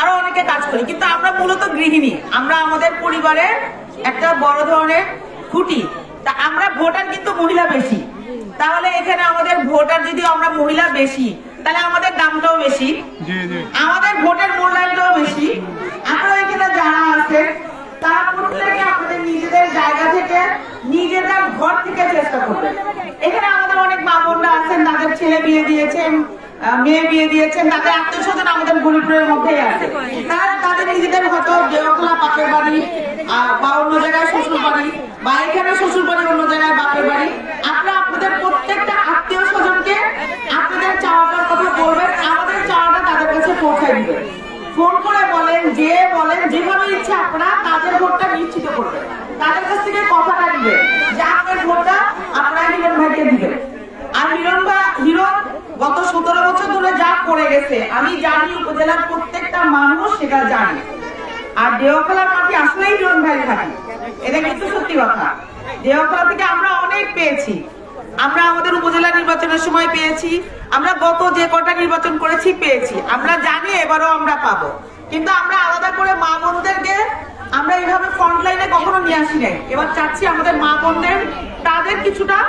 আরো অনেকে কাজ করি, কিন্তু আমরা মূলত গৃহিণী। আমরা আমাদের পরিবারের একটা বড় ধরনের খুঁটি। তা আমরা ভোটার কিন্তু মহিলা বেশি। তাহলে এখানে আমাদের ভোটার যদি আমরা মহিলা বেশি, তাহলে আমাদের দামটাও বেশি, আমাদের ভোটের মূল্যায়নটাও বেশি। আপনারা এখানে যারা আছে তারা প্রত্যেকে আপনাদের নিজেদের জায়গা থেকে নিজেদের ঘর থেকে চেষ্টা করবেন। এখানে আমাদের অনেক মা বোনরা আছেন, তাদের ছেলে বিয়ে দিয়েছেন, মেয়ে বিয়ে দিয়েছেন, তাদের আত্মীয় স্বজন আমাদের গরিবের মধ্যেই আছে। তারা তাদের নিজেদের হয়তো দেওখলা বাপের বাড়ি বা অন্য জায়গায় শ্বশুর বাড়ি, বা এখানে শ্বশুর বাড়ি অন্য জায়গায় বাপের বাড়ি। আপনারা আপনাদের প্রত্যেকটা আত্মীয় স্বজনকে আপনাদের চাওয়াটার কথা বলবেন, আমাদের চাওয়াটা তাদের কাছে পৌঁছায় দিবেন। ফোন করে বলেন, যে বলেন, যেভাবে ইচ্ছে আপনারা তাদের ভোটটা নিশ্চিত করবেন। তাদের কাছ থেকে কথাটা দিবেন যে আপনার ভোটটা আপনারা হিরণ ভাইকে দিবেন। আর হিরণ গত 17 বছর ধরে যা করে গেছে আমি জানি, উপজেলার প্রত্যেকটা মানুষ সেটা জানে। আর দেওখলার মাটি আসলেই হিরণ ভাই থাকি, এটা কিন্তু সত্যি কথা। দেওখলা থেকে আমরা অনেক পেয়েছি। আমরা আমাদের উপজেলা নির্বাচনের সময় পেয়েছি, আমরা গত যে কটা নির্বাচন করেছি পেয়েছি। আমরা জানি এবারও আমরা পাবো, কিন্তু আমরা আলাদা করে মা বোনদেরকে আমরা এইভাবে ফ্রন্ট লাইনে কখনো নিয়ে আসি নাই। এবার চাচ্ছি আমাদের মা বোনদের তাদের কিছুটা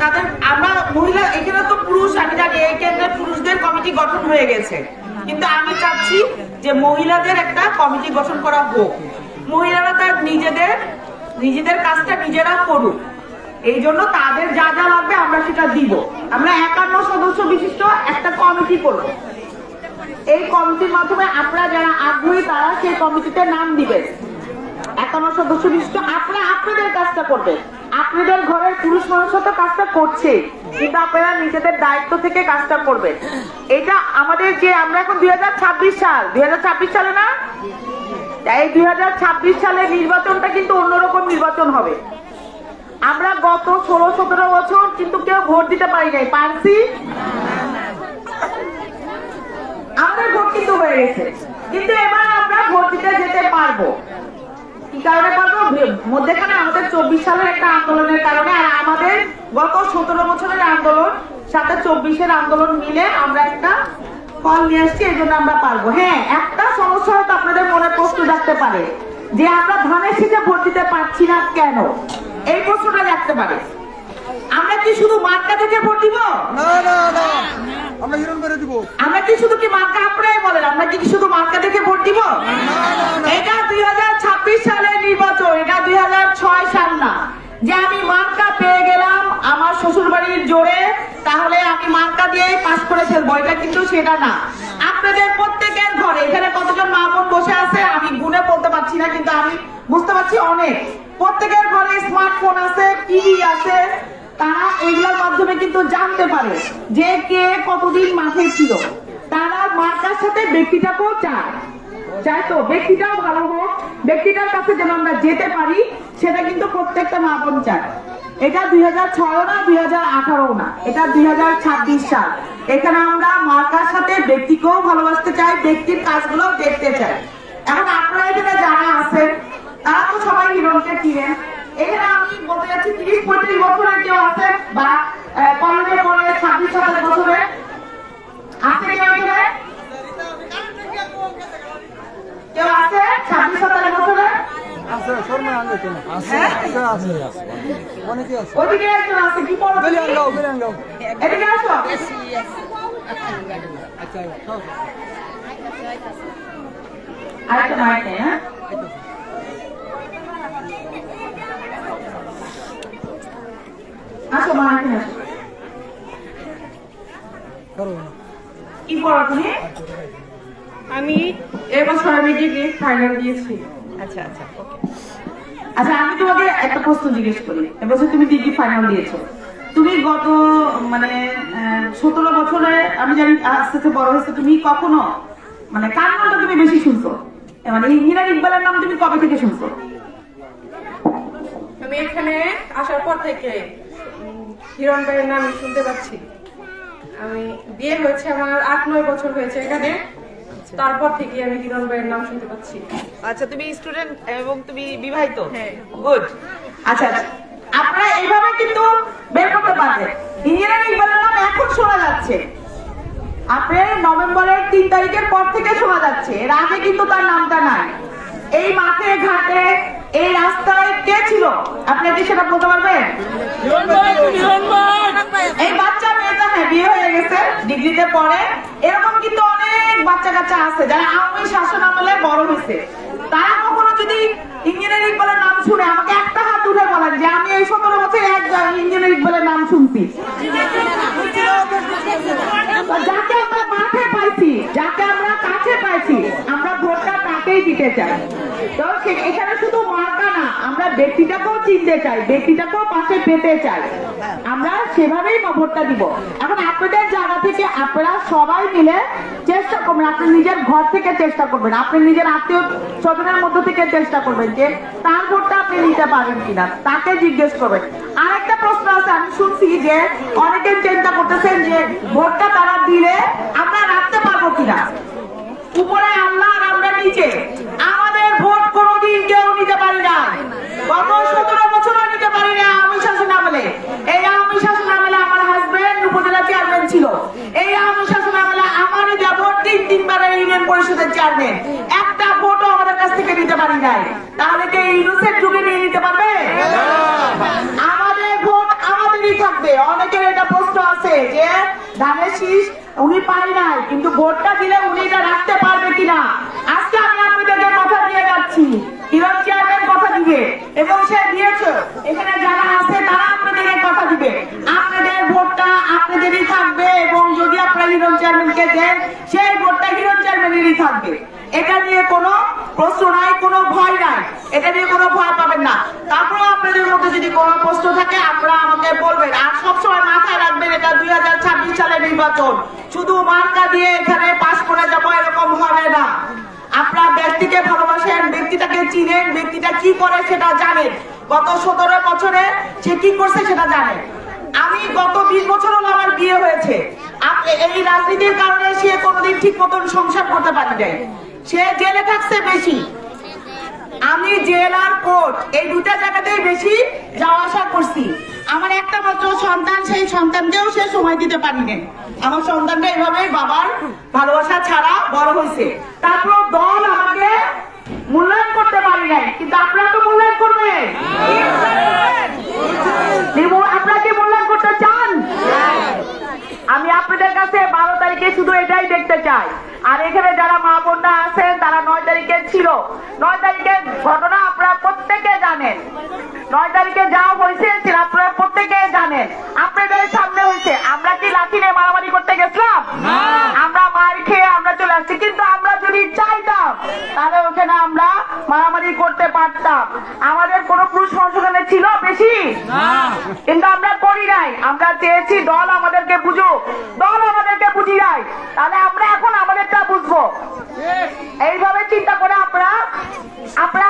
তাদের আমরা মহিলা এখানে তো পুরুষ, আমি জানি এই কেন্দ্রের পুরুষদের কমিটি গঠন হয়ে গেছে, কিন্তু আমি চাচ্ছি যে মহিলাদের একটা কমিটি গঠন করা হোক। মহিলারা তার নিজেদের কাজটা নিজেরা করুক। এই জন্য তাদের যা যা লাগবে আমরা সেটা দিব। আমরা 51 সদস্য বিশিষ্ট একটা কমিটি করব। এই কমিটির মাধ্যমে আপনারা যারা আগ্রহী তারা সেই কমিটিতে নাম দিবেন। 51 সদস্য বিশিষ্ট আপনারা আপনাদের কাজটা করবেন। আপনাদের ঘরের পুরুষ মানুষ তো কাজটা করছে, কিন্তু আপনারা নিজেদের দায়িত্ব থেকে কাজটা করবেন। এটা আমাদের যে আমরা এখন 2026 সাল, 2026 সালে না, এই 2026 সালের নির্বাচনটা কিন্তু অন্যরকম নির্বাচন হবে। আমরা গত 16-17 বছর কিন্তু কেউ ভোট দিতে পারি নাই, পারছি? আমাদের ভোট কিন্তু হয়ে গেছে, কিন্তু এবার আমরা ভোট দিতে যেতে পারবো। কি কারণে পারবো? মধ্যেখানে আমাদের 24 সালের একটা আন্দোলনের কারণে, আর আমাদের গত 17 বছরের আন্দোলন সাথে 24-এর আন্দোলন মিলে আমরা একটা ফল নিয়ে আসছি, এই জন্য আমরা পারবো। হ্যাঁ, একটা সমস্যা হয়তো আপনাদের মনে প্রশ্ন জাগতে পারে যে আমরা ধানের শীষে ভোট দিতে পারছি না কেন, এই প্রশ্নটা জাগতে পারে। আমরা কি শুধু মার্কা থেকে ভোট দিব? না না না, আমরা হিরণ করে দিব। আমরা কি শুধু কি মার্কা, আপনারাই বলেন, আমরা কি শুধু মার্কা থেকে ভোট দিব? এটা 2026 সালের নির্বাচন, এটা 2006 সাল না যে আমি মার্কা পেয়ে গেলাম আমার শ্বশুর বাড়ির জোরে, তাহলে আমি মার্কা দিয়ে পাস করে ফেলবো, এটা কিন্তু সেটা না। আপনাদের প্রত্যেকের ঘরে এখানে কতজন মা বোন বসে আছে আমি গুনে বলতে পারছি না, কিন্তু আমি বুঝতে পারছি অনেক। প্রত্যেকের ঘরে স্মার্টফোন আছে, টিভি আছে, তারা এগুলোর মাধ্যমে কিন্তু জানতে পারে যে কে কতদিন মাঠে ছিল। তারা মার্কার সাথে ব্যক্তিটাকেও চায় তো ব্যক্তিটাও ভালো হোক, ব্যক্তিটার কাছে যেন আমরা যেতে পারি, সেটা কিন্তু প্রত্যেকটা মা বোন চায়। এটা 2006 না, 2018 না, এটা 2026 সাল। এখানে আমরা মার্কার সাথে ব্যক্তিকেও ভালোবাসতে চাই, ব্যক্তির কাজগুলো দেখতে চাই। এখন আপনারা এখানে যারা আছেন তারা তো সবাই হিরণকে চিনেন। এখানে আমি বলতে যাচ্ছি 30-35 বছরের কেউ আছে, বা কলেজে পড়ে 26-27 বছরে আছে কেউ এখানে? কেউ আছে 26-27 বছরে? আছে, শর্মা আনলে কেন? আছে আছে আছে, অনেকে আছে। ওইদিকে একজন আছে, কি পড়ো তুমি? বেরিয়াঙ্গাও। এদিকে আসো। আচ্ছা, খাও। আরেকটা মাইক নেই, হ্যাঁ? আসো, মাইক নিয়ে আসো। করো। কি পড়ো তুমি? আমি এবছর আমি ডিগ্রি ফাইনাল দিয়েছি। আচ্ছা আচ্ছা ওকে। আচ্ছা, আমি তোমাকে একটা প্রশ্ন জিজ্ঞেস করি। এবছর তুমি ডিগ্রি ফাইনাল দিয়েছো, তুমি গত 17 বছরে আমি জানি আস্তে আস্তে বড় হয়েছে, তুমি কখনো কার নামটা তুমি বেশি শুনছো? ইঞ্জিনিয়ার ইকবালের নাম তুমি কবে থেকে শুনছো? আমি এখানে আসার পর থেকে হিরণ ভাইয়ের নাম শুনতে পাচ্ছি। আমি বিয়ে হয়েছে আমার 8-9 বছর হয়েছে এখানে, তারপর থেকে আমি হিরণ ভাইয়ের নাম শুনতে পাচ্ছি। আচ্ছা, তুমি স্টুডেন্ট এবং তুমি বিবাহিত? হ্যাঁ। গুড। আচ্ছা আচ্ছা, আপনারা এইভাবে কিন্তু বের করতে পারবেন। ইঞ্জিনিয়ার ইকবালের নাম এখন শোনা যাচ্ছে, আপনার নভেম্বরের 3 তারিখের পর থেকে শোনা যাচ্ছে। এর কিন্তু তার নামটা নাই। এই মাঠে ঘাটে এই রাস্তায় কে ছিল আপনি কি সেটা বলতে পারবেন? এই বাচ্চা মেয়েটা হ্যাঁ বিয়ে হয়ে গেছে, ডিগ্রিতে পড়ে। এরকম কিন্তু অনেক বাচ্চা কাচ্চা আছে যারা আওয়ামী শাসন আমলে বড় হয়েছে। তারা কখনো যদি ইঞ্জিনিয়ার ইকবালের নাম শুনে আমাকে একটা হাত উঠে বলেন যে আমি এই 17 বছরে একবার ইঞ্জিনিয়ার ইকবালের নাম শুনছি। যাকে আমরা মাঠে পাইছি, যাকে আমরা কাছে পাইছি, আমরা ভোটটা তাকেই দিতে চাই। তো এখানে শুধু মার্কা না, আমরা ব্যক্তিটাকেও চিনতে চাই, ব্যক্তিটাকেও পাশে পেতে চাই। আমরা সেভাবেই ভোটটা দিব। এখন আপনাদের জায়গা থেকে আপনারা সবাই মিলে চেষ্টা করবেন, আপনি নিজের ঘর থেকে চেষ্টা করবেন, আপনি নিজের আত্মীয় স্বজনের মধ্য থেকে চেষ্টা করবেন যে তার ভোটটা আপনি নিতে পারেন কিনা, তাকে জিজ্ঞেস করবেন। আরেকটা প্রশ্ন আছে, আমি শুনছি যে অনেকে চিন্তা করতেছেন যে ভোটটা তারা দিলে আমরা রাখতে পারবো কিনা। উপরে আল্লাহ আর আমরা নিচে, আমাদের ভোট কোনোদিন কেউ নিতে পারি না। গত 17 বছরও নিতে পারি না আওয়ামী শাসন আমলে। এই আওয়ামী শাসন আমলে আমার হাজবেন্ড উপজেলা চেয়ারম্যান ছিল। এই আওয়ামী শাসন আমলে আমারই দেবর 3-3 বারের ইউনিয়ন পরিষদের চেয়ারম্যান। একটা ভোটও আমাদের কাছ থেকে নিতে পারি নাই। তাহলে কি ইউনুসের যুগে নিয়ে নিতে পারবে? আমাদের ভোট আমাদেরই থাকবে। অনেকের এটা প্রশ্ন আছে যে ধানের শীষ উনি পারি নাই, কিন্তু ভোটটা দিলে উনি এটা রাখতে পারবে কিনা। আজকে আমি আপনাদেরকে কথা দিয়ে যাচ্ছি, হিরণ চেয়ারম্যান কথা দিবে এবং সে দিয়েছে। এখানে যারা আছে তারা আপনাদেরকে কথা দিবে, আপনাদের ভোটটা আপনাদেরই থাকবে এবং যদি আপনারা হিরণ চেয়ারম্যানকে দেন সেই ভোটটা হিরণ চেয়ারম্যানেরই থাকবে। এটা নিয়ে কোনো প্রশ্ন নাই, কোনো ভয় নাই, এটা নিয়ে কোনো ভয় পাবেন না। তারপরেও আপনাদের মধ্যে যদি কোনো প্রশ্ন থাকে আপনারা আমাকে বলবেন। আর সবসময় মাথায় রাখবেন এটা 2026 সালের নির্বাচন, শুধু মার্কা দিয়ে এখানে পাস করে যাবো এরকম হবে না। আপনারা ব্যক্তিকে ভালোবাসেন, ব্যক্তিটাকে চিনেন, ব্যক্তিটা কি করে সেটা জানেন, গত 17 বছরে সে কি করছে সেটা জানেন। আমি গত 20 বছর হলো আমার বিয়ে হয়েছে। এই রাজনীতির কারণে সে কোনোদিন ঠিক মতন সংসার করতে পারি নাই, সে জেলে থাকছে বেশি। আমি জেল আর কোর্ট এই দুটা জায়গাতেই বেশি যাওয়া আসা করছি। আমার একটা মাত্র সন্তান, সেই সন্তানকেও সে সময় দিতে পারিনি। আমার সন্তানটা এভাবেই বাবার ভালোবাসা ছাড়া বড় হয়েছে। তারপর দল আমাকে মূল্যায়ন করতে পারি নাই, কিন্তু আপনারা তো মূল্যায়ন করবেন। আপনারা কি মূল্যায়ন করতে চান? আমি আপনাদের কাছে 12 তারিখে শুধু এটাই দেখতে চাই। আর এখানে যারা মা বোনরা আছেন তারা 9 তারিখে ছিল। 9 তারিখের ঘটনা আপনারা প্রত্যেকে জানেন। 9 তারিখে যা হয়েছে সেটা আপনারা প্রত্যেকে জানেন, আপনাদের সামনে হয়েছে। আমরা কি লাঠি নিয়ে মারামারি করতে গেছিলাম? আমরা মার খেয়ে আমরা চলে আসছি। কিন্তু আমরা যদি চাইতাম তাহলে ওখানে আমরা মারামারি করতে পারতাম। আমাদের কোনো পুরুষ সংশোধনে ছিল বেশি, কিন্তু আমরা করি নাই। আমরা চেয়েছি দল আমাদেরকে বুঝুক, দল আমাদেরকে বুঝি নাই, তাহলে আমরা এখন আমাদেরটা বুঝবো। এইভাবে চিন্তা করে আপনারা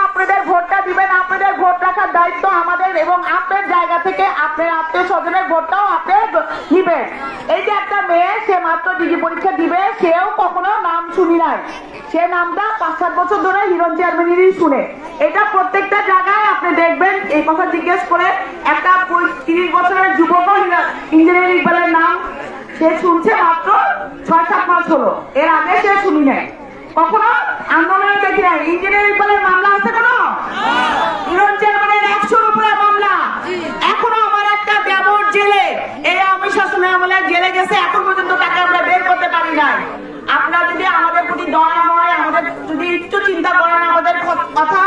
আপনাদের ভোটটা দিবেন। আপনাদের ভোট রাখার দায়িত্ব আমাদের এবং আপনার জায়গা থেকে আপনার আত্মীয় স্বজনের ভোটটাও আপনি নিবেন। এই যে একটা মেয়ে, সে মাত্র ডিগ্রি পরীক্ষা দিবে, সেও কখনো নাম শুনি নাই, সে নামটা 5-7 বছর ধরে হিরণ চেয়ারম্যানেরই শুনে। এটা প্রত্যেকটা জায়গায় আপনি দেখবেন। এই কথা জিজ্ঞেস করে একটা 30 বছরের যুবকও ইঞ্জিনিয়ার ইকবালের নাম সে শুনছে মাত্র 6-7 মাস হলো, এর আগে সে শুনি নাই, কখনো আন্দোলনে দেখি নাই। ইঞ্জিনিয়ার ইকবালের মামলা আছে কোনো? হিরণ চেয়ারম্যানের 100-র উপরে মামলা। এখনো আমার একটা দেবর জেলে, এই আওয়ামী শাসনে আমলে জেলে গেছে, এখন পর্যন্ত তাকে আমরা বের করতে পারি নাই। আপনারা যদি আমাদের প্রতি দয়া হয়, আমাদের যদি একটু চিন্তা করেন আমাদের কথা,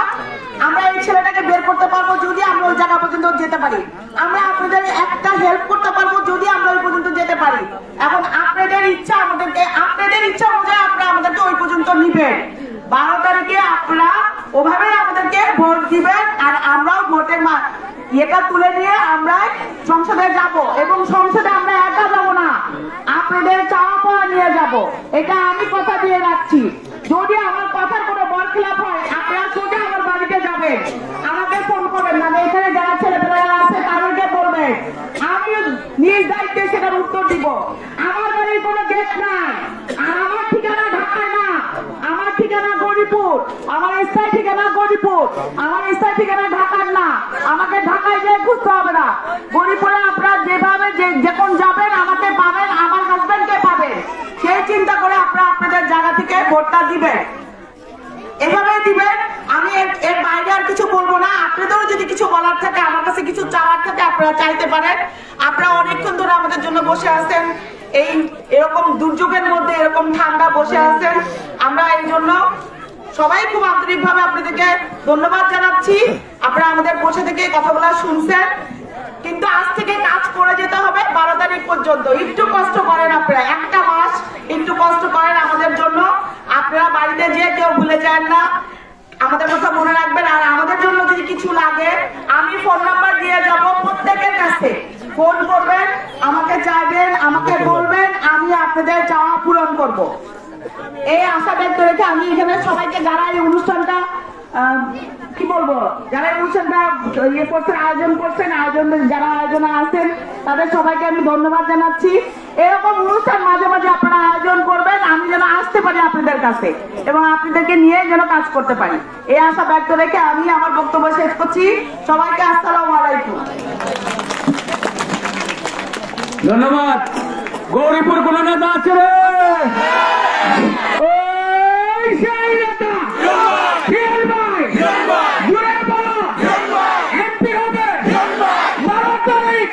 আমরা এই ছেলেটাকে বের করতে পারবো যদি আমরা ওই জায়গা পর্যন্ত যেতে পারি। আমরা আপনাদের একটা হেল্প করতে পারবো যদি আমরা ওই পর্যন্ত যেতে পারি। এখন আপনাদের ইচ্ছা, আপনাদের ইচ্ছা অনুযায়ী আপনারা আমাদেরকে ওই পর্যন্ত নিবেন। 12 তারিখে আপনারা ওভাবে আমাদেরকে ভোট দিবেন। আর আমরাও ভোটের ইয়েটা তুলে নিয়ে আমরা সংসদে যাব এবং সংসদে আমরা একা যাব না, আপনাদের চাওয়া পাওয়া নিয়ে যাব। এটা আমি কথা দিয়ে রাখছি। যদি আমার কথার কোনো বরখিলাপ হয় আপনারা সোজা আমার বাড়িতে যাবেন, আমাকে ফোন করবেন না। এখানে যারা ছেলেপেলেরা আছে তাদেরকে বলবেন, আমি নিজ দায়িত্বে সেটার উত্তর দিব। আমার বাড়ির কোনো গেট নাই, আর আমার ঠিকানা ঢাকায় না, আমার ঠিকানা গরিপুর, আমার স্থায়ী ঠিকানা গরিপুর, আমার স্থায়ী ঠিকানা ঢাকার না। আমাকে ঢাকায় গিয়ে খুঁজতে হবে না। গরিপুরে আপনারা যেভাবে যখন যাবেন আমাকে পাবেন, আমার হাজবেন্ডকে পাবেন। সেই চিন্তা করে আপনারা আপনাদের জায়গা থেকে ভোটটা দিবেন। এভাবে দিবেন। আমি এর বাইরে আর কিছু বলবো না। আপনাদেরও যদি কিছু বলার থাকে, আমার কাছে কিছু চাওয়ার থাকে, আপনারা চাইতে পারেন। আপনারা অনেকক্ষণ ধরে আমাদের জন্য বসে আছেন, এই এরকম দুর্যোগের মধ্যে এরকম ঠান্ডা বসে আছেন। আমরা এই জন্য সবাই খুব আন্তরিকভাবে আপনাদেরকে ধন্যবাদ জানাচ্ছি। আপনারা আমাদের বসে থেকে কথাগুলো শুনছেন, কিন্তু আজ থেকে কাজ করে যেতে হবে 12 তারিখ পর্যন্ত। একটু কষ্ট করেন আপনারা, একটা মাস একটু কষ্ট করেন আমাদের জন্য। আপনারা বাড়িতে যেয়ে কেউ ভুলে যান না, আমাদের কথা মনে রাখবেন। আর আমাদের জন্য যদি কিছু লাগে, আমি ফোন নাম্বার দিয়ে যাব, প্রত্যেকের কাছে ফোন করবেন, আমাকে চাইবেন, আমাকে বলবেন, আমি আপনাদের চাওয়া পূরণ করব। এই আশা ব্যক্ত রেখে আমি এখানে সবাইকে, যারা এই অনুষ্ঠানটা কি বলবো, যারা এই অনুষ্ঠানটা ইয়ে করছেন, আয়োজন করছেন, যারা আয়োজনে আছেন, তাদের সবাইকে আমি ধন্যবাদ জানাচ্ছি। এরকম অনুষ্ঠান মাঝে মাঝে আপনারা আয়োজন করবেন, আমি যেন আসতে পারি আপনাদের কাছে এবং আপনাদেরকে নিয়ে যেন কাজ করতে পারি, এই আশা ব্যক্ত রেখে আমি আমার বক্তব্য শেষ করছি। সবাইকে আসসালামু আলাইকুম। ধন্যবাদ। গৌরীপুর কোন নেতা আছে রে? ওই সেই নেতা শিয়াল ভাই, জুড়ে বলো, এমপি হবে 12 তারিখ।